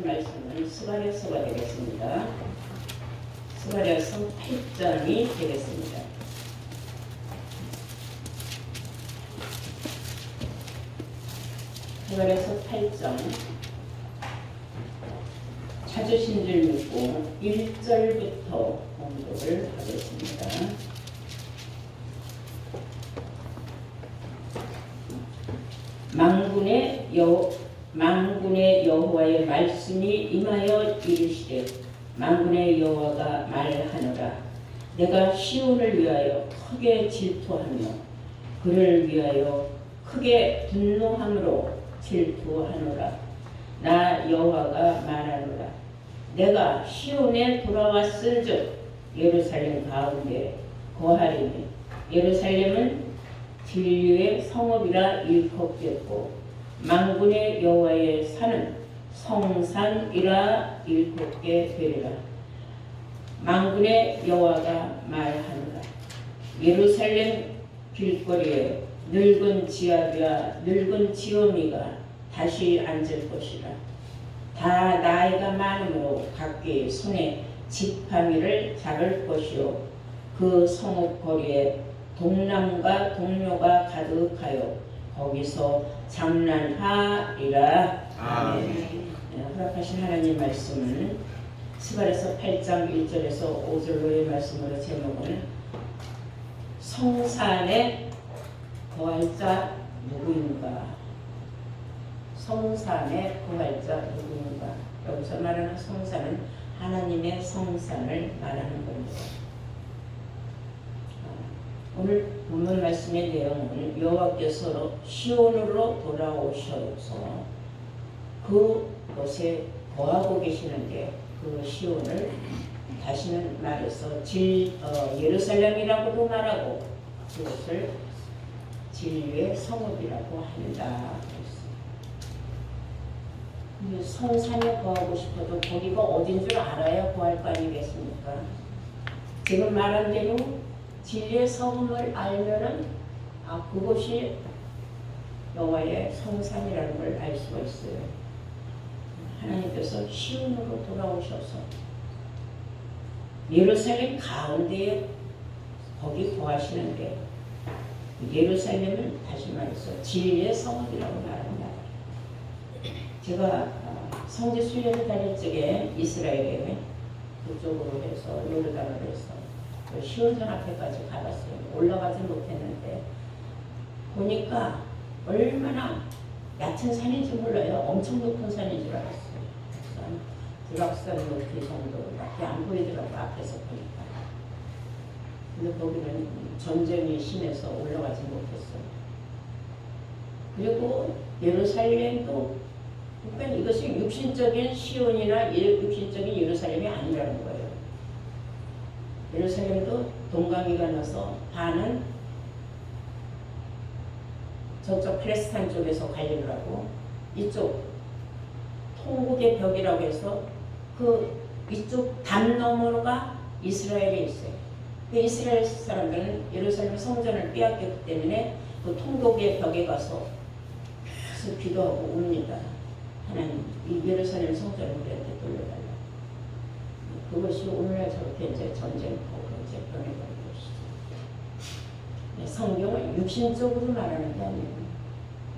말씀은 스가랴서가 되겠습니다. 스가랴서 8장이 되겠습니다. 스가랴서 8장 찾으신 줄 믿고 1절부터 공독을 하겠습니다. 만군의 여호와의 말씀이 임하여 이르시되 만군의 여호와가 말하노라. 내가 시온을 위하여 크게 질투하며 그를 위하여 크게 분노함으로 질투하노라. 나 여호와가 말하노라. 내가 시온에 돌아왔은즉 예루살렘 가운데 거하리니 예루살렘은 진리의 성읍이라 일컫겠고 만군의 여호와의 산은 성산이라 일컫게 되리라. 만군의 여호와가 말하노라. 예루살렘 길거리에 늙은 지압이와 늙은 지엄이가 다시 앉을 것이라. 다 나이가 많으므로 각기 손에 지팡이를 잡을 것이요 그 성읍 거리에 동남과 동료가 가득하여 거기서 장난하리라. 아멘. 허락하신 하나님 말씀은 스가랴서 8장 1절에서 5절로의 말씀으로 제목은 성산에 거할 자 누구인가? 성산에 거할 자 누구인가? 여기서 말하는 성산은 하나님의 성산을 말하는 겁니다. 오늘 본문 말씀의 내용은 여호와께서 시온으로 돌아오셔서 그곳에 거하고 계시는데 그 시온을 다시는 말해서 예루살렘이라고도 말하고 그것을 진리의 성읍이라고 한다. 성산에 거하고 싶어도 거기가 어딘 줄 알아야 거할 거 아니겠습니까? 지금 말한 대로 진리의 성음을 알면은 그것이 여호와의 성산이라는 걸 알 수가 있어요. 하나님께서 시온으로 돌아오셔서 예루살렘 가운데에 거기 거하시는데 예루살렘은 다시 말해서 진리의 성읍이라고 말합니다. 제가 성지 순례를 다닐 적에 이스라엘에 그쪽으로 해서 요르단으로 해서 시온산 앞에까지 가봤어요. 올라가지 못했는데 보니까 얼마나 얕은 산인지 몰라요. 엄청 높은 산인 줄 알았어요. 드락산 높이 정도밖에 안 보이더라고요. 앞에서 보니까. 근데 거기는 전쟁이 심해서 올라가지 못했어요. 그리고 예루살렘도 그러니까 이것이 육신적인 시온이나 육신적인 예루살렘이 아니라는 거예요. 예루살렘도 동강이가 나서 반은 저쪽 팔레스타인 쪽에서 관리를 하고 이쪽 통곡의 벽이라고 해서 그 이쪽 담 너머로가 이스라엘에 있어요. 그 이스라엘 사람들은 예루살렘 성전을 빼앗겼기 때문에 그 통곡의 벽에 가서 계속 기도하고 옵니다. 하나님, 이 예루살렘 성전을 우리한테 돌려달라. 그것이 오늘날 저렇게 이제 전쟁터로 이제 변해버린 것이죠. 성경을 육신적으로 말하는 게 아니에요.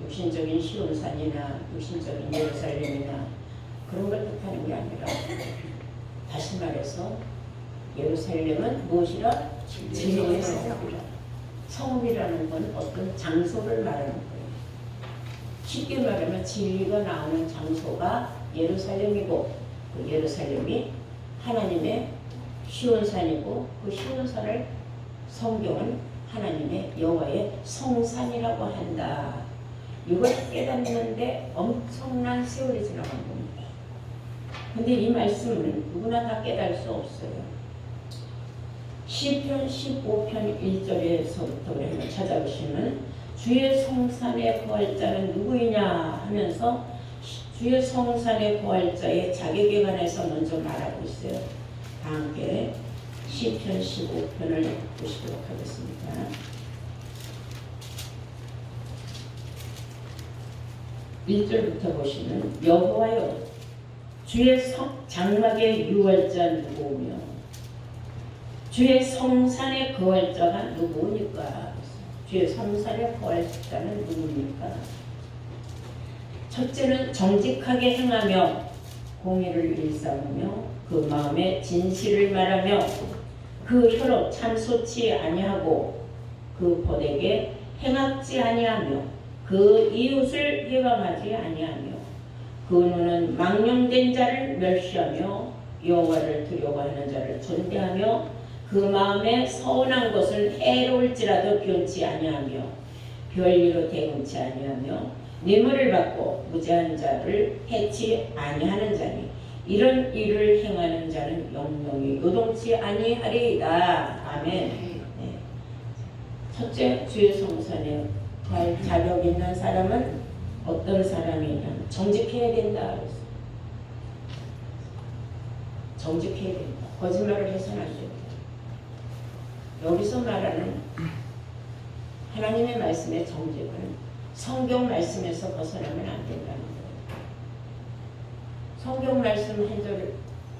육신적인 시온산이나 육신적인 예루살렘이나 그런 걸 뜻하는 게 아니라 다시 말해서 예루살렘은 무엇이라? 진리의 성읍이라. 성읍이라는 건 어떤 장소를 말하는 거예요. 쉽게 말하면 진리가 나오는 장소가 예루살렘이고 그 예루살렘이 하나님의 시온산이고 그 시온산을 성경은 하나님의 여호와의 성산이라고 한다. 이걸 깨닫는데 엄청난 세월이 지나간 겁니다. 근데 이 말씀은 누구나 다 깨달을 수 없어요. 시편 15편 1절에서부터 그러면 찾아보시면 주의 성산에 거할 자는 누구이냐 하면서 주의 성산에 거할 자의 자격에 관해서 먼저 말하고 있어요. 다 함께 시편 15편을 보시도록 하겠습니다. 1절부터 보시면 여호와여 주의 장막의 유월자 누구오며 주의 성산에 거할 자가 누구니까? 주의 성산에 거할 자는 누구입니까? 첫째는 정직하게 행하며 공의를 일삼으며 그 마음에 진실을 말하며 그 혀로 참소치 아니하고 그 벗에게 행악지 아니하며 그 이웃을 해방하지 아니하며 그 눈은 망령된 자를 멸시하며 여호와를 두려워하는 자를 존대하며 그 마음에 서운한 것을 해로울지라도 변치 아니하며 별리로 대응치 아니하며 뇌물을 받고 무죄한 자를 해치 아니하는 자니 이런 일을 행하는 자는 영영이 요동치 아니하리이다. 아멘. 네. 첫째, 주의 성산에 갈 자격 있는 사람은 어떤 사람이냐? 정직해야 된다. 정직해야 된다. 거짓말을 해서는 안 된다. 여기서 말하는 하나님의 말씀의 정직은 성경 말씀에서 벗어나면 안 된다는 거예요. 성경 말씀 한 절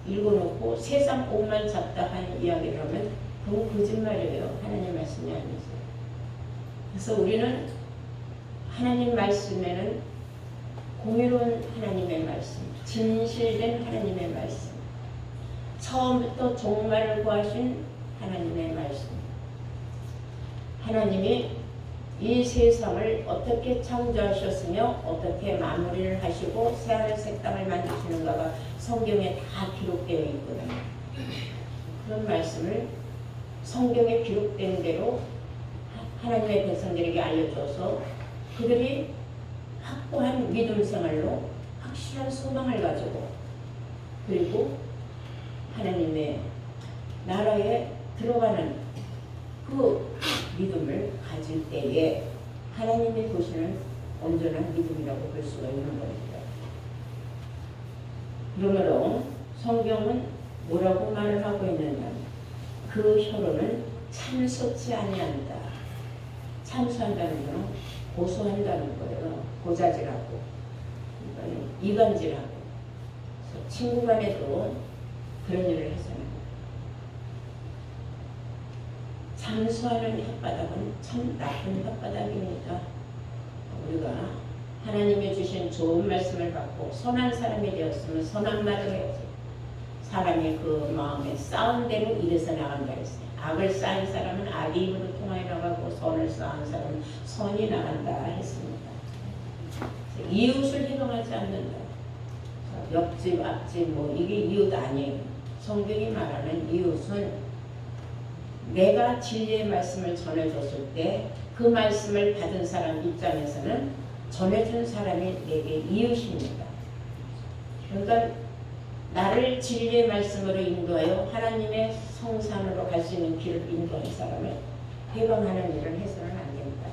읽어놓고 세상 옷만 잡다 하는 이야기를 하면 그건 거짓말이에요. 하나님 말씀이 아니죠. 그래서 우리는 하나님 말씀에는 공의로운 하나님의 말씀, 진실된 하나님의 말씀, 처음부터 종말을 구하신 하나님의 말씀, 하나님이 이 세상을 어떻게 창조하셨으며 어떻게 마무리를 하시고 새하늘 새 땅을 만드시는가가 성경에 다 기록되어 있거든요. 그런 말씀을 성경에 기록된 대로 하나님의 백성들에게 알려줘서 그들이 확고한 믿음 생활로 확실한 소망을 가지고 그리고 하나님의 나라에 들어가는 그 믿음을 가질 때에 하나님이 보시는 온전한 믿음이라고 볼 수가 있는 겁니다. 그러므로 성경은 뭐라고 말을 하고 있느냐? 그 혀로는 참소치 아니한다. 참소한다는 것은 고소한다는 거예요. 고자질하고 이간질하고 친구 간에도 그런 일을 해서는 참소하는 혓바닥은 참 나쁜 혓바닥입니다. 우리가 하나님이 주신 좋은 말씀을 받고 선한 사람이 되었으면 선한 말을 해야지. 사람이 그 마음에 쌓은 대로 이래서 나간다 했어요. 악을 쌓은 사람은 악의 입으로 통하여 나가고 선을 쌓은 사람은 선이 나간다 했습니다. 이웃을 해방하지 않는다. 옆집, 앞집 뭐 이게 이웃 아니에요. 성경이 말하는 이웃은 내가 진리의 말씀을 전해줬을 때 그 말씀을 받은 사람 입장에서는 전해준 사람이 내게 이웃입니다. 그러니까 나를 진리의 말씀으로 인도하여 하나님의 성산으로 갈 수 있는 길을 인도하는 사람을 해방하는 일을 해서는 안 됩니다.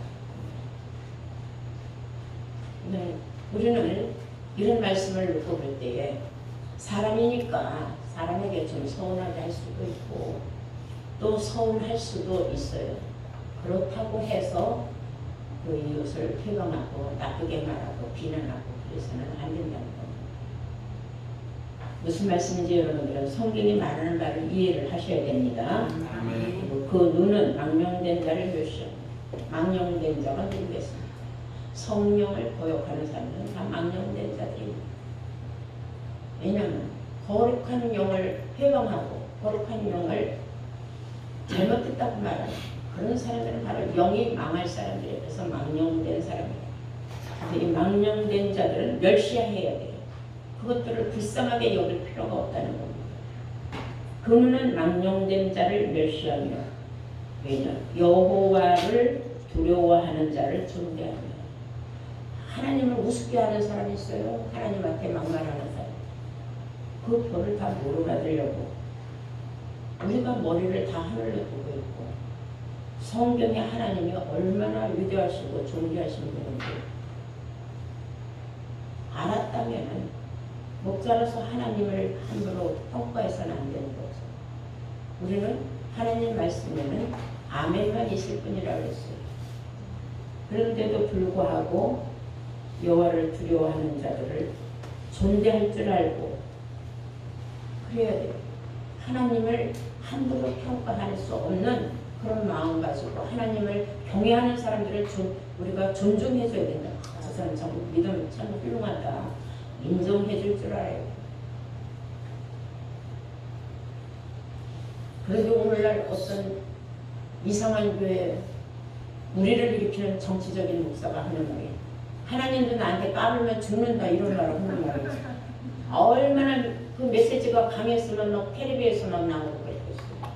네, 우리는 이런 말씀을 놓고 볼 때에 사람이니까 사람에게 좀 서운하게 할 수도 있고 또 서운할 수도 있어요. 그렇다고 해서 그 이웃을 폐광하고 나쁘게 말하고 비난하고 그래서는 안 된다는 겁니다. 무슨 말씀인지 여러분들은 성경이 말하는 바를 이해를 하셔야 됩니다. 그리고 그 눈은 망령된 자를 멸시합니다. 망령된 자가 누구겠습니까? 성령을 거역하는 사람들은 다 망령된 자들입니다. 왜냐하면 거룩한 영을 회방하고 거룩한 영을 잘못했다고 말하는 그런 사람들은 바로 영이 망할 사람들이에요. 그래서 망령된 사람이에요. 이 망령된 자들은 멸시해야 돼요. 그것들을 불쌍하게 여길 필요가 없다는 겁니다. 그 눈은 망령된 자를 멸시하며 왜냐? 여호와를 두려워하는 자를 존대하며 하나님을 우습게 하는 사람이 있어요. 하나님한테 막말하는 사람. 그 벌을 다 몰아받으려고 우리가 머리를 다 하늘로 두고 있고 성경에 하나님이 얼마나 위대하시고 존귀하신 분인지 알았다면 목자로서 하나님을 함부로 평가해서는 안 되는 거죠. 우리는 하나님 말씀에는 아멘만 있을 뿐이라고 했어요. 그런데도 불구하고 여호와를 두려워하는 자들을 존대할 줄 알고 그래야 돼요. 하나님을 함부로 평가할 수 없는 그런 마음 가지고 하나님을 경외하는 사람들을 우리가 존중해줘야 된다. 저 사람 참 믿음 참 훌륭하다. 인정해줄 줄 알아요. 그래도 오늘날 어떤 이상한 교회 우리를 일으키는 정치적인 목사가 하는 말이 하나님도 나한테 까불면 죽는다 이런 말을 하는 말이지. 얼마나 그 메시지가 강했으면 막 텔레비에서 막 나오고 그랬겠어요.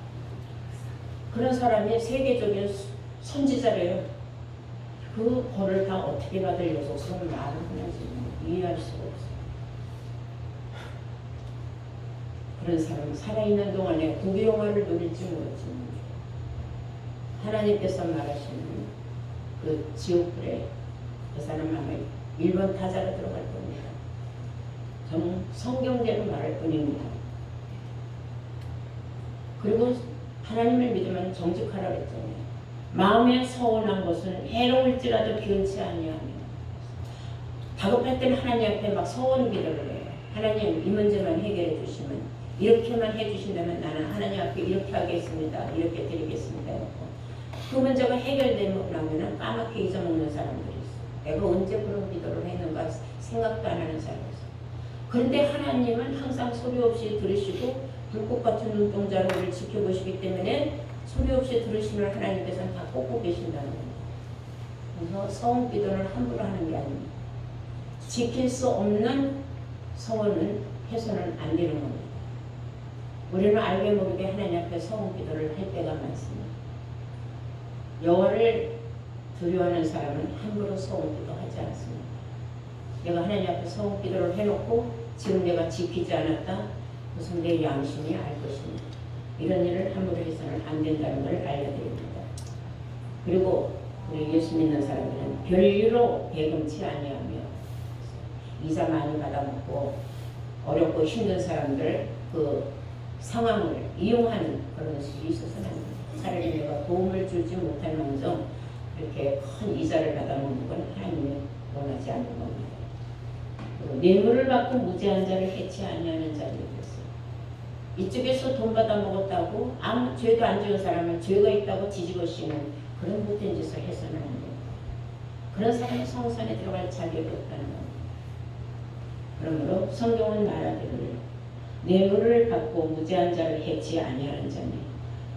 그런 사람이 세계적인 선지자래요. 그 벌을 다 어떻게 받으려고 그런 말을 하는지 이해할 수가 없어요. 그런 사람은 살아있는 동안에 구비영화를 누릴지 모르지. 하나님께서 말하시는 그 지옥불에 그 사람 아마 1번 타자로 들어갈 겁니다. 저는 성경대로 말할 뿐입니다. 그리고 하나님을 믿으면 정직하라 그랬잖아요. 마음에 서운한 것은 해로울지라도 비운치 아니하며 다급할 때는 하나님 앞에 막 서원 기도를 해요. 하나님 이 문제만 해결해 주시면 이렇게만 해주신다면 나는 하나님 앞에 이렇게 하겠습니다. 이렇게 드리겠습니다. 그 문제가 해결되면 까맣게 잊어먹는 사람들이 있어요. 내가 언제 그런 기도를 했는가 생각도 안 하는 사람이 있어요. 그런데 하나님은 항상 소리 없이 들으시고 불꽃 같은 눈동자로 우리를 지켜보시기 때문에 소리 없이 들으시면 하나님께서는 다 꽂고 계신다는 겁니다. 그래서 서원 기도는 함부로 하는 게 아닙니다. 지킬 수 없는 서원은 해서는 안 되는 겁니다. 우리는 알게 모르게 하나님 앞에 서원 기도를 할 때가 많습니다. 여호와를 두려워하는 사람은 함부로 서원 기도하지 않습니다. 내가 하나님 앞에 서원 기도를 해놓고 지금 내가 지키지 않았다. 무슨 내 양심이 알 것입니다. 이런 일을 함부로 해서는 안 된다는 걸 알려드립니다. 그리고 우리 예수 믿는 사람들은 별일로 배금치 아니하며 이자 많이 받아먹고 어렵고 힘든 사람들 그 상황을 이용하는 그런 것이 있어서는 안 됩니다. 차라리 내가 도움을 주지 못할 망정 이렇게 큰 이자를 받아먹는 건 하나님이 원하지 않는 겁니다. 그리고 뇌물을 받고 무죄한 자를 해치 아니하는 자들이 있어요. 이쪽에서 돈 받아먹었다고 아무 죄도 안 지은 사람을 죄가 있다고 뒤집어 씌우는 그런 못된 짓을 해서는 안 됩니다. 그런 사람이 성산에 들어갈 자격이 없다는 겁니다. 그러므로 성경은 말하기를 뇌물을 받고 무죄한 자를 해치 아니하는 자니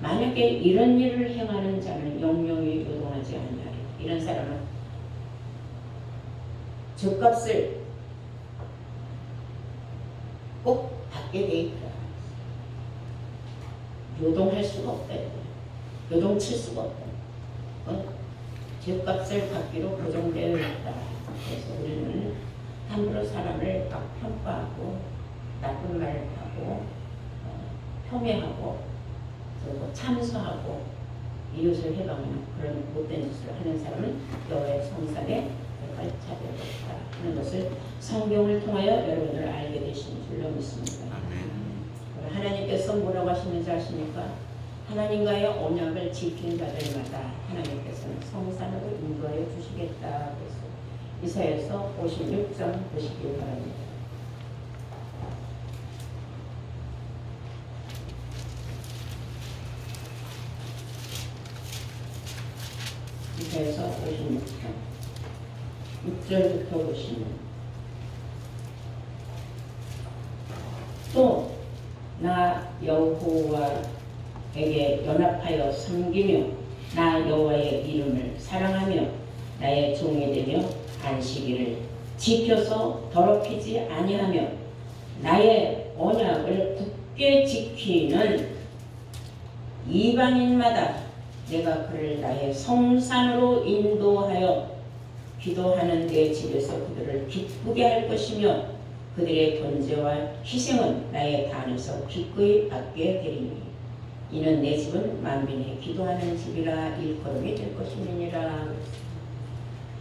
만약에 이런 일을 행하는 자는 영영이 요동하지 아니하리. 이런 사람은 죗값을 꼭 받게 돼 있다. 요동할 수가 없다. 요동칠 수가 없다. 죗값을 받기로 고정되어 있다. 그래서 우리는 함부로 사람을 막 평가하고 나쁜 말을 하고 폄훼하고 그리고 참소하고 이웃을 해방하는 그런 못된 짓을 하는 사람은 여호와의 성산에 들어갈 자격이 없다 하는 것을 성경을 통하여 여러분들 알게 되신 줄로 믿습니다. 하나님께서 뭐라고 하시는지 아십니까? 하나님과의 언약을 지킨 자들마다 하나님께서는 성산으로 인도하여 주시겠다. 그래서 이사야서 56장 보시기 바랍니다. 이사야서 56장 6절부터 보시면 또 나 여호와에게 연합하여 섬기며 나 여호와의 이름을 사랑하며 나의 종이 되며 안식일을 지켜서 더럽히지 아니하며 나의 언약을 굳게 지키는 이방인마다 내가 그를 나의 성산으로 인도하여 기도하는 내 집에서 그들을 기쁘게 할 것이며 그들의 번제와 희생은 나의 단에서 기꺼이 받게 되리니 이는 내 집은 만민이 기도하는 집이라 일컬음이 될 것임이니라.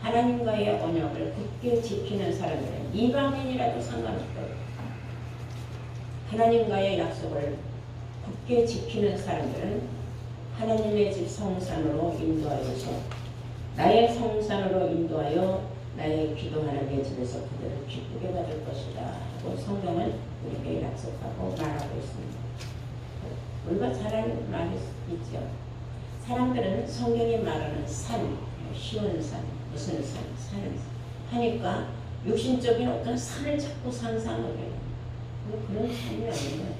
하나님과의 언약을 굳게 지키는 사람들은 이방인이라도 상관없다. 하나님과의 약속을 굳게 지키는 사람들은 하나님의 집 성산으로 인도하여서 나의 성산으로 인도하여 나의 기도하는 내 집에서 그들을 기쁘게 받을 것이다 하고 성경은 우리에게 약속하고 말하고 있습니다. 우리가 잘 아는 말이 있죠. 사람들은 성경이 말하는 산, 쉬운 산, 무슨 산, 산을 하니까 육신적인 어떤 산을 자꾸 상상을 해요. 그런 산이 아니에요.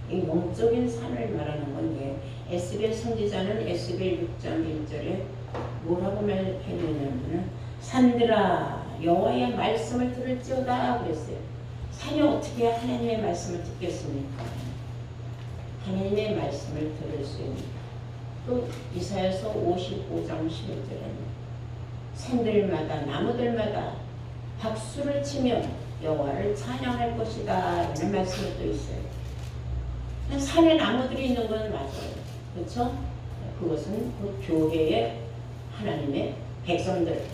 이 영적인 산을 말하는 건데 에스겔 선지자는 에스겔 6장 1절에 뭐라고 말했냐면 산들아 여호와의 말씀을 들을지어다 그랬어요. 산이 어떻게 하나님의 말씀을 듣겠습니까? 하나님의 말씀을 들을 수 있는 또 이사야서 55장 11절에는 산들마다 나무들마다 박수를 치며 여호와를 찬양할 것이다 이런 말씀이 또 있어요. 산에 나무들이 있는 건 맞아요. 그렇죠? 그것은 그 교회의 하나님의 백성들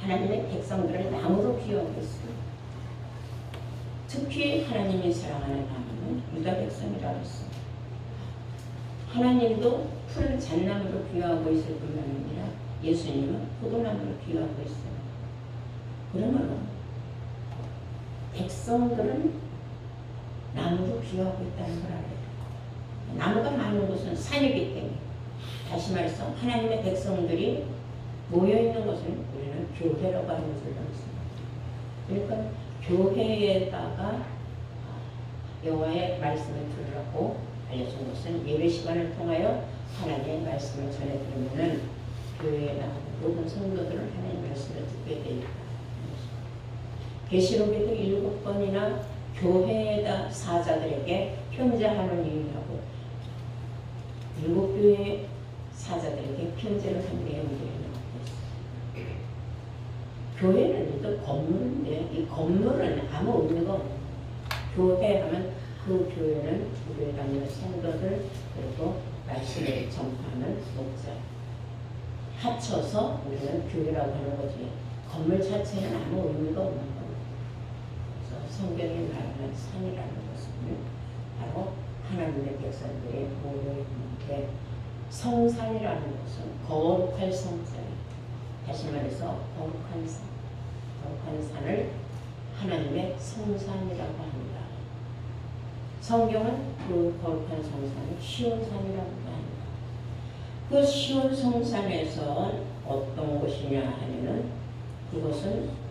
하나님의 백성들을 나무로 비유하고 있습니다. 특히 하나님이 사랑하는 나무는 유다 백성이라고 했습니다. 하나님도 푸른 잣나무로 비유하고 있을 뿐만 아니라 예수님은 포도나무로 비유하고 있어요. 그러므로 백성들은 나무로 비유하고 있다는 걸 알아요. 나무가 많은 곳은 산이기 때문에 다시 말해서 하나님의 백성들이 모여있는 것을 우리는 교회라고 하는 줄로 있습니다. 그러니까 교회에다가 여호와의 말씀을 들으라고 알려준 것은 예배 시간을 통하여 하나님의 말씀을 전해드리면 교회에 나가는 모든 성도들은 하나님의 말씀을 듣게 되니까 계시록에도 7번이나 교회에다 사자들에게 편지하는 이유라고 7교회 사자들에게 편지를 한 내용들이 나오고 있어요. 교회는 또 건물인데 이 건물은 아무 의미가 없는 교회 하면 그 교회는 우리에 다니는 성도들 그리고 말씀을 전파하는 목자 합쳐서 우리는 교회라고 하는 거지 건물 자체는 아무 의미가 없는 거예요. 그래서 성경이 말하는 산이라는 것은 바로 하나님의 백성들이 모여있는데 성산이라는 것은 거룩할 성자예요. 다시 말해서 거룩한 산, 거룩한 산을 하나님의 성산이라고 합니다. 성경은 그 거룩한 성산을 시온산이라고 합니다. 그 시온 성산에서 어떤 곳이냐 하면은 그것은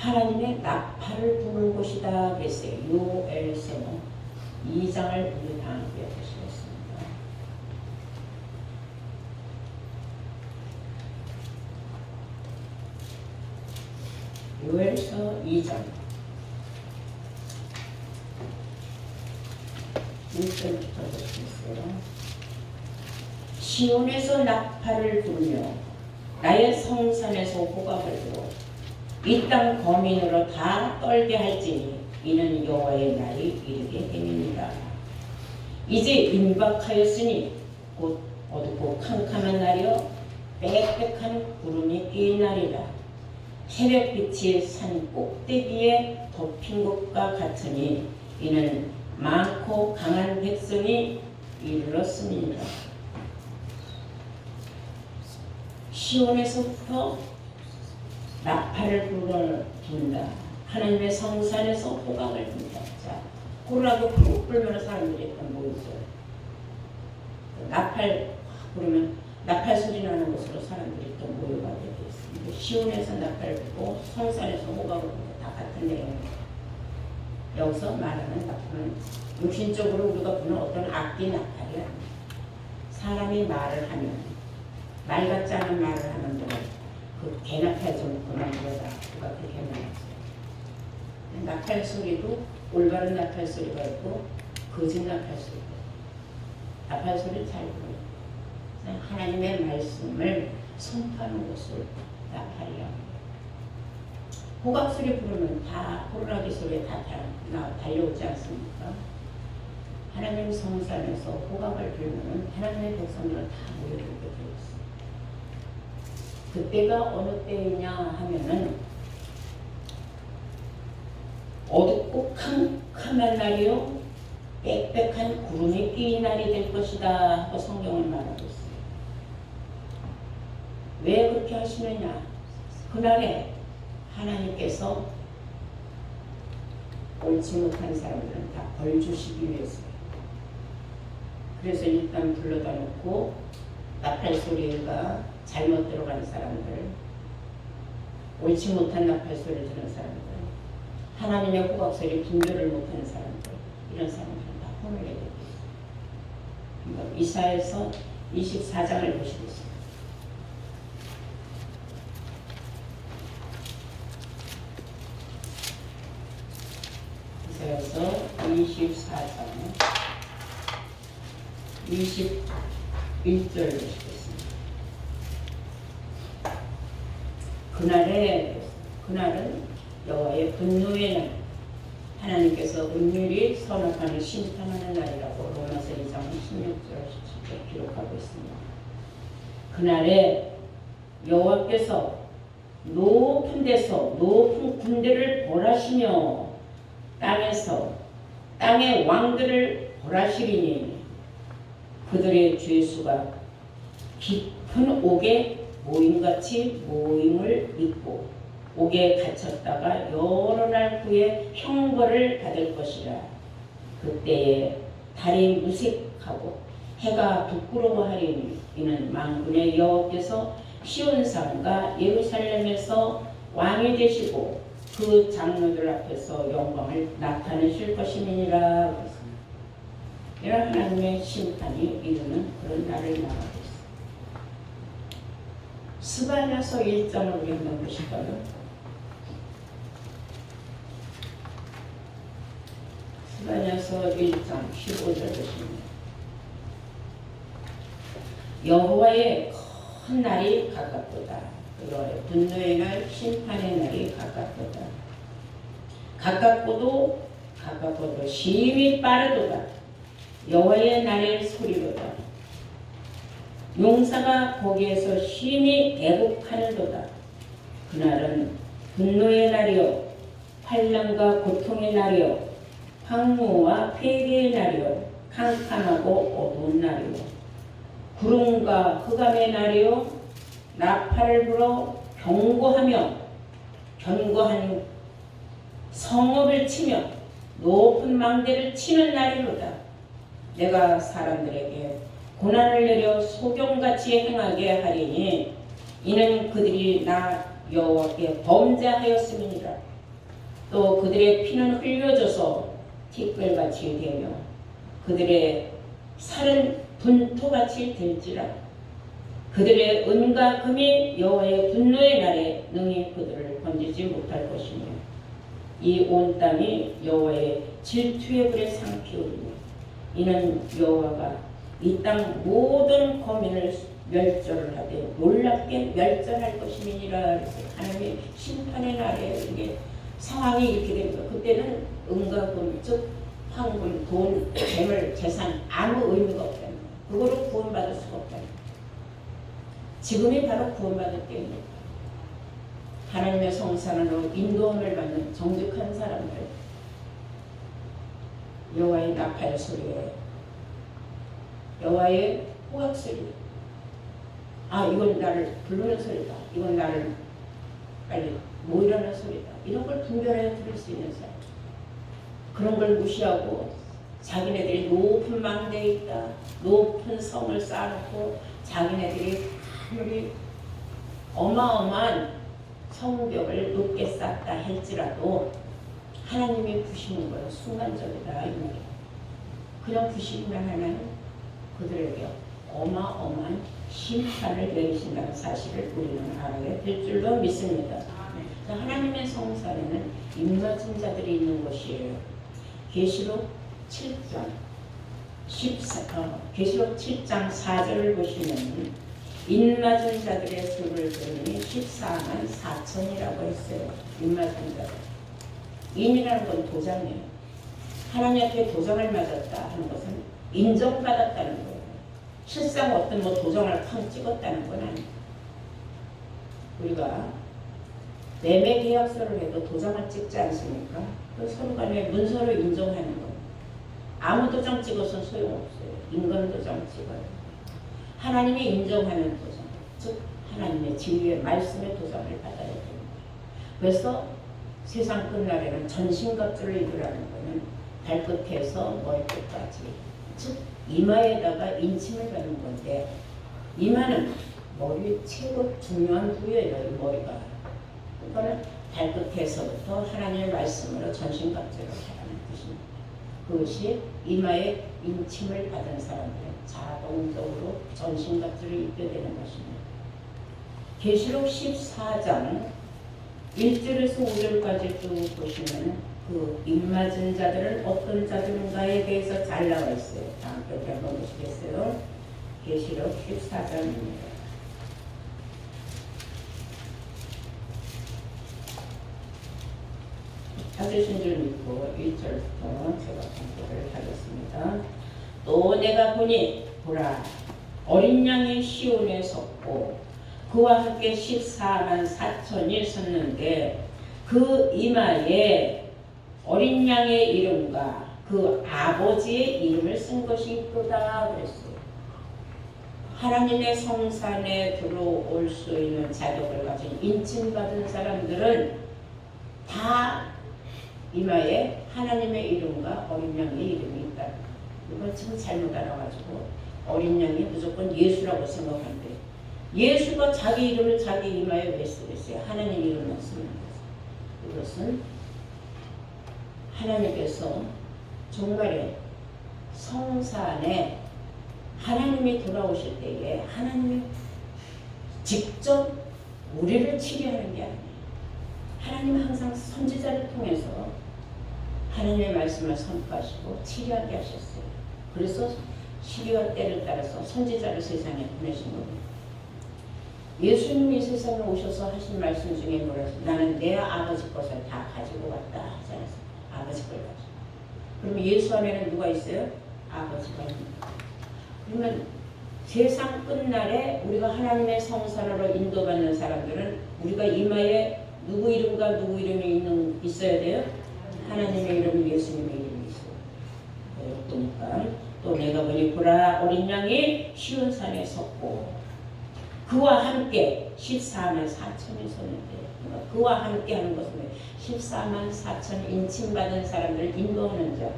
하나님의 나팔을 부는 곳이다 그랬어요. 요엘서 2장을 우리 다 함께 보시겠습니다. 요엘서 2장 1절부터 보시겠어요. 시온에서 나팔을 부르며 나의 성산에서 호각을 불어 이 땅 거민으로 다 떨게 할지니 이는 여호와의 날이 이르게 됨이니라. 이제 임박하였으니 곧 어둡고 캄캄한 날이요 빽빽한 구름이 낀 날이라. 새벽빛이 산 꼭대기에 덮인 것과 같으니 이는 많고 강한 백성이 이르렀음이니라. 시온에서부터 나팔을 부른다. 하나님의 성산에서 호각을 분다. 자, 호락이 푹 불면 사람들이 일단 모이죠. 나팔 부르면 나팔 소리 나는 곳으로 사람들이 또 모여가게 되어 있습니다. 시온에서 나팔을 불고 성산에서 호각을 분다. 다 같은 내용입니다. 여기서 말하는 나팔은 육신적으로 우리가 부는 어떤 악기 나팔이 아닙니다. 사람이 말을 하면 말 같지 않은 말을 하는 동안 그 개나팔 좀 그만 불어라. 누가 그렇게 말했어요. 나팔 소리도 올바른 나팔 소리가 있고 거짓 나팔 소리가 있고 나팔 소리를 잘 불어요. 하나님의 말씀을 선포하는 것을 나팔이라고 합니다. 호각 소리 부르면 다 호루라기 소리에 다 달려오지 않습니까? 하나님 성산에서 호각을 불면 하나님의 백성들은 다 모여들게 되어 있습니다. 그때가 어느 때이냐 하면은 어둡고 캄캄한 날이요 빽빽한 구름이 낀 날이 될 것이다 하고 성경을 말하고 있어요. 왜 그렇게 하시느냐? 그날에 하나님께서 옳지 못한 사람들은 다 벌 주시기 위해서요. 그래서 일단 불러다 놓고 나팔 소리가 잘못 들어간 사람들, 옳지 못한 나팔 소리를 들은 사람들, 하나님의 호각 소리 분별을 못하는 사람들, 이런 사람들은 다 혼을 내게 있어요. 이사야서 24장을 보시겠습니다. 이사야서 24장 21절 보시겠습니다. 그날은 여호와의 분노의 날, 하나님께서 은밀히 선악간을 심판하는 날이라고 로마서 2장 16절 17절 기록하고 있습니다. 그날에 여호와께서 높은 데서 높은 군대를 벌하시며 땅의 왕들을 벌하시리니 그들의 죄수가 깊은 옥에 모임같이 모임을 잇고 옥에 갇혔다가 여러 날 후에 형벌을 받을 것이라. 그때에 달이 무색하고 해가 부끄러워하리니 이는 만군의 여호와께서 시온산과 예루살렘에서 왕이 되시고 그 장로들 앞에서 영광을 나타내실 것임이니라. 이런 하나님의 심판이 이르는 그런 날을 말하고 있습니다. 스바냐서 1장을 우리 한번 보실까요? 스바냐서 1장 15절 보십니다. 여호와의 큰 날이 가깝도다. 여호와의 분노의 날, 심판의 날이 가깝도다. 가깝고도 심히 빠르도다. 여호와의 날의 소리로다. 용사가 거기에서 심히 애곡하는도다. 그날은 분노의 날이요 환난과 고통의 날이요 황무와 폐괴의 날이요 캄캄하고 어두운 날이요 구름과 흑암의 날이요 나팔을 불어 경고한 성읍을 치며 높은 망대를 치는 날이로다. 내가 사람들에게 고난을 내려 소경같이 행하게 하리니 이는 그들이 나 여호와께 범죄하였음이니라. 또 그들의 피는 흘려져서 티끌같이 되며 그들의 살은 분토같이 될지라. 그들의 은과 금이 여호와의 분노의 날에 능히 그들을 건지지 못할 것이며 이 온 땅이 여호와의 질투의 불에 삼키우리니 이는 여호와가 이 땅 모든 거민을 멸절을 하되 놀랍게 멸절할 것임이니라. 그래서 하나님의 심판의 날에 이게 상황이 이렇게 됩니다. 그때는 은과 금, 즉 황금, 돈, 재물, 재산 아무 의미가 없다는 거예요. 그거로 구원받을 수가 없다는 거예요. 지금이 바로 구원받을 때입니다. 하나님의 성산으로 인도함을 받는 정직한 사람들, 여호와의 나팔 소리에 여호와의 호각 소리, 이건 나를 부르는 소리다, 이건 나를 빨리 모이라는 소리다, 이런 걸 분별하여 들을 수 있는 사람. 그런 걸 무시하고 자기네들이 높은 망대에 있다, 높은 성을 쌓아놓고 자기네들이 아무리 어마어마한 성벽을 높게 쌓다 할지라도 하나님이 부시는 건 순간적이다. 그냥 부시기만 하면 그들에게 어마어마한 심판을 내리신다는 사실을 우리는 알아야 될 줄로 믿습니다. 하나님의 성산에는 입맞은 자들이 있는 곳이에요. 계시록 7장 4절을 보시면 입맞은 자들의 수를 들으니 14만 4천이라고 했어요. 입맞은 자들. 인이라는 건 도장이에요. 하나님 앞에 도장을 맞았다 하는 것은 인정받았다는 거예요. 실상 어떤 도장을 팡 찍었다는 건 아니에요. 우리가 매매 계약서를 해도 도장을 찍지 않습니까? 그 서로 간에 문서로 인정하는 거예요. 아무 도장 찍어서 소용없어요. 인건 도장 찍어요. 하나님이 인정하는 도장, 즉 하나님의 진리의 말씀의 도장을 받아야 됩니다. 그래서 세상 끝날에는 전신갑주를 입으라는 것은 발끝에서 머리끝까지, 즉 이마에다가 인침을 받는 건데, 이마는 머리 최고 중요한 부위예요. 이 머리가. 그거는 발끝에서부터 하나님의 말씀으로 전신갑주를 하라는 뜻입니다. 그것이 이마에 인침을 받은 사람들은 자동적으로 전신갑주를 입게 되는 것입니다. 계시록 14장 1절에서 5절까지 쭉 보시면 그 입맞은 자들은 어떤 자들인가에 대해서 잘 나와 있어요. 다음 편에 한번 보시겠어요? 계시록 14장입니다. 찾으신 줄 믿고 1절부터 제가 공부를 하겠습니다. 또 내가 보니 보라, 어린 양이 시온에 섰고 그와 함께 14만 4천이 섰는데 그 이마에 어린 양의 이름과 그 아버지의 이름을 쓴 것이 있도다 그랬어요. 하나님의 성산에 들어올 수 있는 자격을 가진 인침받은 사람들은 다 이마에 하나님의 이름과 어린 양의 이름이 있다. 이건 지금 잘못 알아가지고 어린 양이 무조건 예수라고 생각하는데, 예수가 자기 이름을 자기 이마에 왜 쓰겠어요? 하나님 이름만 쓰는 거죠. 이것은 하나님께서 정말에 성산에 하나님이 돌아오실 때에 하나님이 직접 우리를 치료하는 게 아니에요. 하나님은 항상 선지자를 통해서 하나님의 말씀을 선포하시고 치료하게 하셨어요. 그래서 시기와 때를 따라서 선지자를 세상에 보내신 겁니다. 예수님이 세상에 오셔서 하신 말씀 중에 뭐라고 했어요? 나는 내 아버지 것을 다 가지고 왔다 하지 않았어요? 아버지 걸 가지고. 그러면 예수 안에는 누가 있어요? 아버지가 있습니다. 그러면 세상 끝날에 우리가 하나님의 성산으로 인도받는 사람들은 우리가 이마에 누구 이름과 누구 이름이 있어야 돼요? 하나님의 이름, 예수님의 이름이 있어요. 보니까 또 내가 보니 보라, 어린 양이 시온산에 섰고 그와 함께 14만 4천이 섰는데, 그와 함께 하는 것은 14만 4천 인침받은 사람들을 인도하는 자,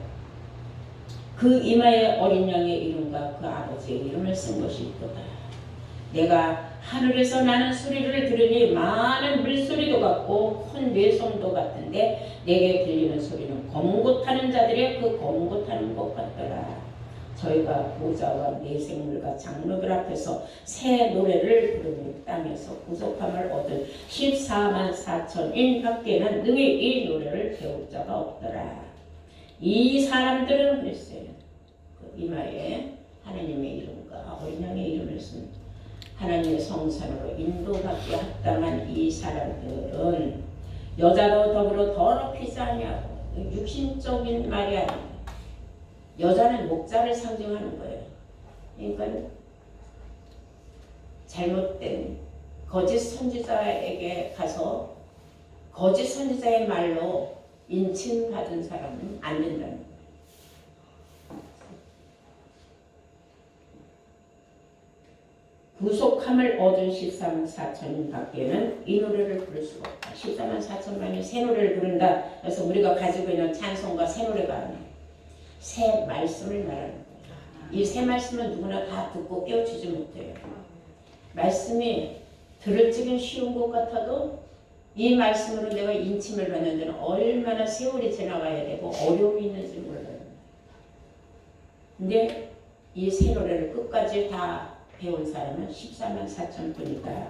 그 이마에 어린 양의 이름과 그 아버지의 이름을 쓴 것이 있도다. 내가 하늘에서 나는 소리를 들으니 많은 물소리도 같고 큰 뇌성도 같은데 내게 들리는 소리는 검고타는 자들의 그 검고타는 것 같더라. 저희가 보좌와 내생물과 장로들 앞에서 새 노래를 부르니 땅에서 구속함을 얻을 14만 4천인 밖에는 능히 이 노래를 배울 자가 없더라. 이 사람들은 그랬어요. 그 이마에 하나님의 이름과 어린 양의 이름을 쓴 하나님의 성산으로 인도받게 합당한 이 사람들은 여자로 더불어 더럽히지 아니하고, 육신적인 말이 아니에요. 여자는 목자를 상징하는 거예요. 그러니까 잘못된 거짓 선지자에게 가서 거짓 선지자의 말로 인침받은 사람은 안 된다는 거예요. 구속함을 얻은 14만 4천 밖에는 이 노래를 부를 수가 없다. 14만 4천만이 새 노래를 부른다. 그래서 우리가 가지고 있는 찬송과 새 노래가 아니에요. 새 말씀을 말하는 거예요. 이 새 말씀은 누구나 다 듣고 깨우치지 못해요. 말씀이 들을지긴 쉬운 것 같아도 이 말씀으로 내가 인침을 받는 데는 얼마나 세월이 지나가야 되고 어려움이 있는지 몰라요. 근데 이 새 노래를 끝까지 다 배운 사람은 14만 4천 뿐이다.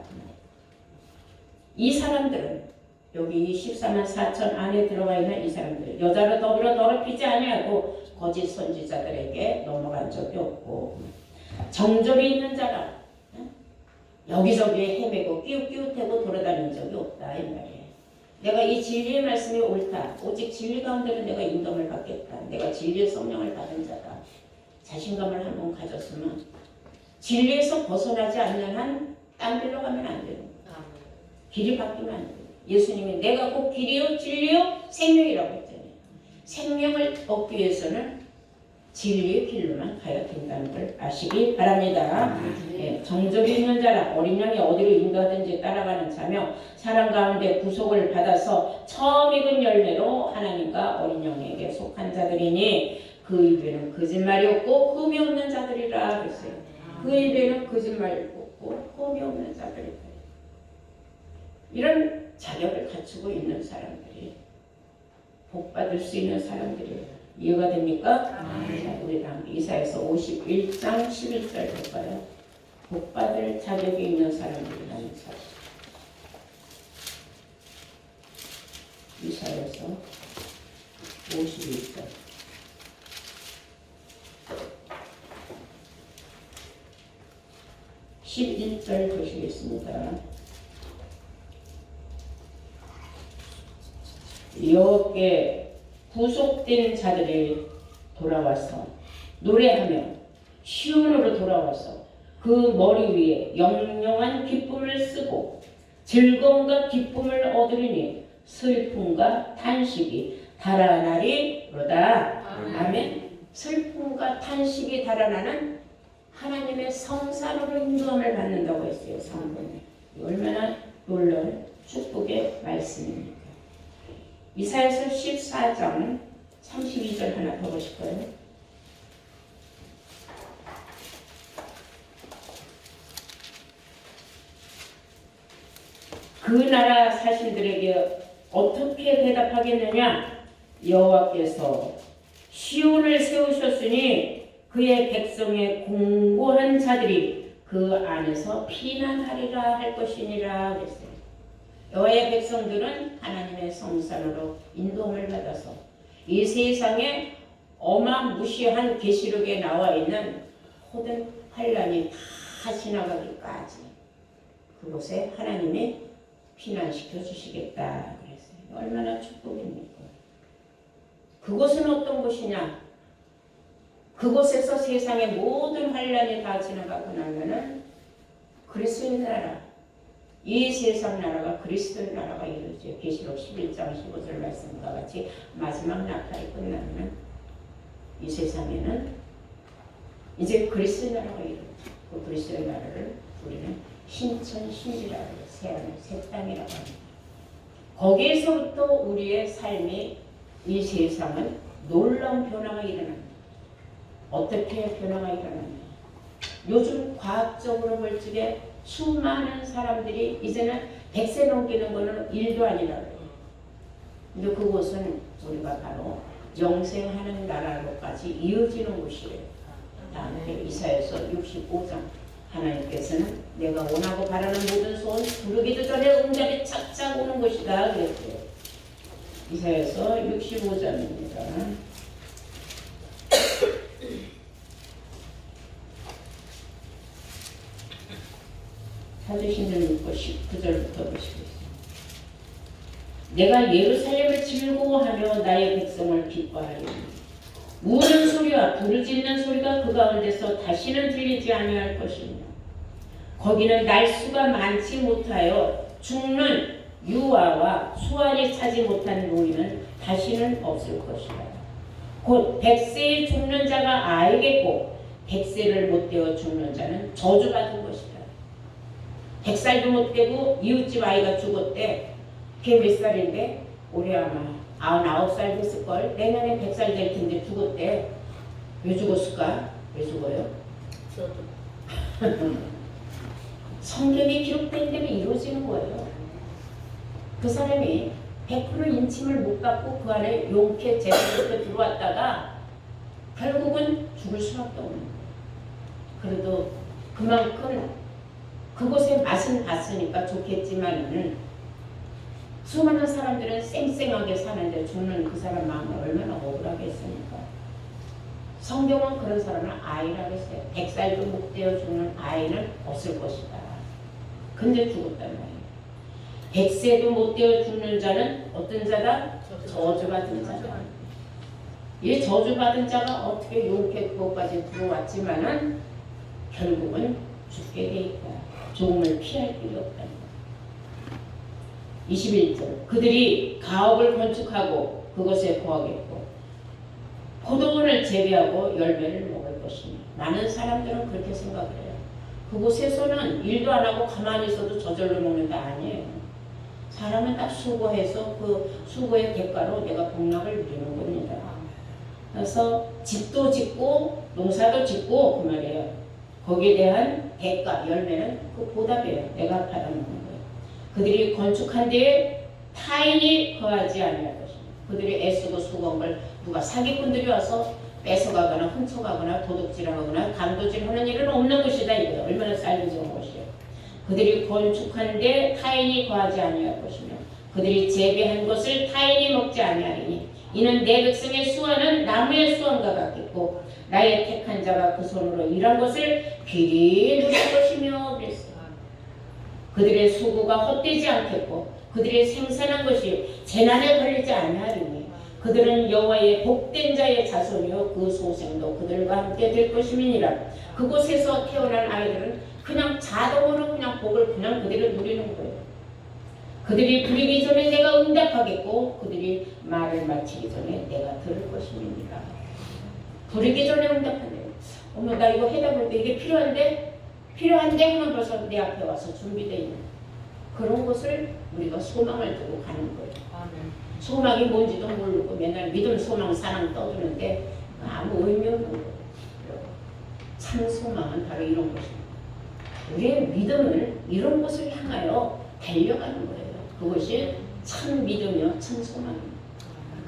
이 사람들은 여기 14만 4천 안에 들어가 있는 이 사람들, 여자로 더불어 더럽히지 아니하고 거짓 선지자들에게 넘어간 적이 없고 정절이 있는 자라 여기저기 헤매고 끼웃끼웃하고 돌아다닌 적이 없다 이 말이에요. 내가 이 진리의 말씀이 옳다. 오직 진리 가운데는 내가 인dom을 받겠다. 내가 진리의 성령을 받은 자다. 자신감을 한번 가졌으면 진리에서 벗어나지 않는 한 딴 데로 가면 안 돼요. 길이 바뀌면 안 돼요. 예수님이 내가 곧 길이요 진리요 생명이라고 했잖아요. 생명을 얻기 위해서는 진리의 길로만 가야 된다는 걸 아시기 바랍니다. 예, 정적이 있는 자라 어린 양이 어디로 인도하든지 따라가는 자며 사람 가운데 구속을 받아서 처음 익은 열매로 하나님과 어린 양에게 속한 자들이니 그 입에는 거짓말이 없고 흠이 없는 자들이라 그랬어요. 그 입에는 거짓말이 없고 흠이 없는 자들이다. 이런 자격을 갖추고 있는 사람들이 복 받을 수 있는 사람들이에요. 이해가 됩니까? 자, 우리 다음 이사야서 51장 11절 볼까요? 복 받을 자격이 있는 사람들이라는 사실. 이사야서 51절. (11절) 보시겠습니다. 여호와께 구속된 자들이 돌아와서 노래하며 시온으로 돌아와서 그 머리 위에 영영한 기쁨을 쓰고 즐거움과 기쁨을 얻으리니 슬픔과 탄식이 달아나리로다. 아멘. 슬픔과 탄식이 달아나는 하나님의 성산으로 인도함을 받는다고 했어요. 성분에. 얼마나 놀라운 축복의 말씀입니까? 이사야서 14장 32절 하나 더 보실까요? 그 나라 사신들에게 어떻게 대답하겠느냐? 여호와께서 시온을 세우셨으니 그의 백성의 공고한 자들이 그 안에서 피난하리라 할 것이니라 그랬어요. 여호와의 백성들은 하나님의 성산으로 인도함을 받아서 이 세상에 어마무시한 계시록에 나와 있는 모든 환란이 다 지나가기까지 그곳에 하나님이 피난시켜 주시겠다 그랬어요. 얼마나 축복입니까? 그곳은 어떤 곳이냐? 그곳에서 세상의 모든 환란이 다 지나가고 나면은 그리스도의 나라, 이 세상 나라가 그리스도의 나라가 이루어져요. 계시록 11장 15절 말씀과 같이 마지막 나팔이 끝나면 이 세상에는 이제 그리스도의 나라가 이루어져요. 그 그리스도의 나라를 우리는 신천신지라고 해요. 새하늘 새 땅이라고 합니다. 거기에서부터 우리의 삶이 이 세상은 놀라운 변화가 일어납니다. 어떻게 변화가 일어납니까? 요즘 과학적으로 볼 적에 수많은 사람들이 이제는 100세 넘기는 거는 일도 아니라고 해요. 근데 그곳은 우리가 바로 영생하는 나라로까지 이어지는 곳이에요. 다음에 이사야서 65장 하나님께서는 내가 원하고 바라는 모든 소원 부르기도 전에 응답이 착착 오는 것이다 그랬어요. 이사야서 65장입니다. 찾으신 줄 믿고 19절부터 보시겠습니다. 내가 예루살렘을 즐거워하며 나의 백성을 기뻐하리니 우는 소리와 부르짖는 소리가 그 가운데서 다시는 들리지 아니할 것이며 거기는 날수가 많지 못하여 죽는 유아와 수완이 차지 못한 노인은 다시는 없을 것이다. 곧 100세에 죽는 자가 아이겠고 100세를 못 되어 죽는 자는 저주받은 것이다. 100살도 못 되고 이웃집 아이가 죽었대. 걔 몇 살인데? 올해 아마 99살 됐을걸. 내년에 100살 될 텐데 죽었대. 왜 죽었을까? 왜 죽어요? 성경에 기록된 대로 이루어지는 거예요. 그 사람이 100% 인침을 못 받고 그 안에 용케 제대로 들어왔다가 결국은 죽을 수밖에 없는 거예요. 그래도 그만큼 그곳의 맛은 봤으니까 좋겠지만은 수많은 사람들은 쌩쌩하게 사는데 죽는 그 사람 마음을 얼마나 억울하겠습니까? 성경은 그런 사람을 아이라고 했어요. 100살도 못 되어 죽는 아이는 없을 것이다. 근데 죽었단 말이에요. 100세도 못 되어 죽는 자는 어떤 자다? 저주받은 자다. 이 저주받은 자가 어떻게 용케 그것까지 들어왔지만은 결국은 죽게 돼 있다. 죽음을 피할 길이 없다. 21절 그들이 가옥을 건축하고 그것에 거하겠고 포도원을 재배하고 열매를 먹을 것이니 많은 사람들은 그렇게 생각을 해요. 그곳에서는 일도 안 하고 가만히 있어도 저절로 먹는 게 아니에요. 사람은 딱 수고해서 그 수고의 대가로 내가 복락을 누리는 겁니다. 그래서 집도 짓고 농사도 짓고 그 말이에요. 거기에 대한 대가, 열매는 그 보답이에요. 내가 받아먹는 거예요. 그들이 건축한 데에 타인이 거하지 아니할 것입니다. 그들이 애쓰고 수고한 걸 누가 사기꾼들이 와서 뺏어가거나 훔쳐가거나 도둑질하거나 강도질하는 일은 없는 것이다 이거예요. 얼마나 살기 좋은 것이에요. 그들이 건축한 데 타인이 거하지 아니할 것이며 그들이 재배한 것을 타인이 먹지 아니하리니 이는 내 백성의 수완은 나무의 수완과 같겠고 나의 택한 자가 그 손으로 일한 것을 길이 누릴 것이며 그랬어요. 그들의 수고가 헛되지 않겠고 그들의 생산한 것이 재난에 걸리지 아니하리니 그들은 여호와의 복된 자의 자손이요 그 소생도 그들과 함께 될 것임이니라. 그곳에서 태어난 아이들은 그냥 자동으로 그냥 복을 그냥 그대로 누리는 거예요. 그들이 부리기 전에 내가 응답하겠고 그들이 말을 마치기 전에 내가 들을 것임이니라. 부리기 전에 응답한대요. 어머 나 이거 해다 볼 때 이게 필요한데 하면 벌써 내 앞에 와서 준비되어 있는 그런 것을 우리가 소망을 두고 가는 거예요. 소망이 뭔지도 모르고 맨날 믿음, 소망, 사랑 떠드는데 아무 의미 없는 거예요. 참 소망은 바로 이런 것입니다. 우리의 믿음을 이런 것을 향하여 달려가는 거예요. 그것이 참 믿음이요, 참 소망입니다.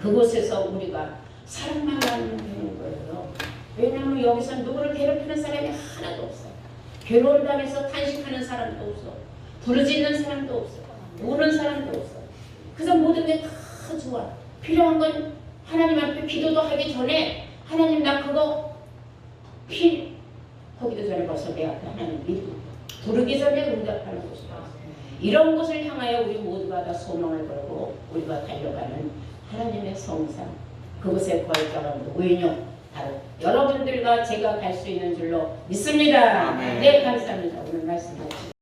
그곳에서 우리가 사랑만 하면 되는 거예요. 왜냐하면 여기서 누구를 괴롭히는 사람이 하나도 없어. 괴로운 담에서 탄식하는 사람도 없어. 부르짖는 사람도 없어. 우는 사람도 없어. 그래서 모든 게 다 좋아. 필요한 건 하나님 앞에 기도도 하기 전에 하나님 나 그거 하기도 전에 벌써 내 앞에 하나님 믿고 부르기 전에 응답하는 것이다. 이런 것을 향하여 우리 모두가 다 소망을 걸고 우리가 달려가는 하나님의 성상 그곳에 거할 자가 누구이뇨? 바로 여러분들과 제가 갈 수 있는 줄로 믿습니다. 네 감사합니다. 오늘 말씀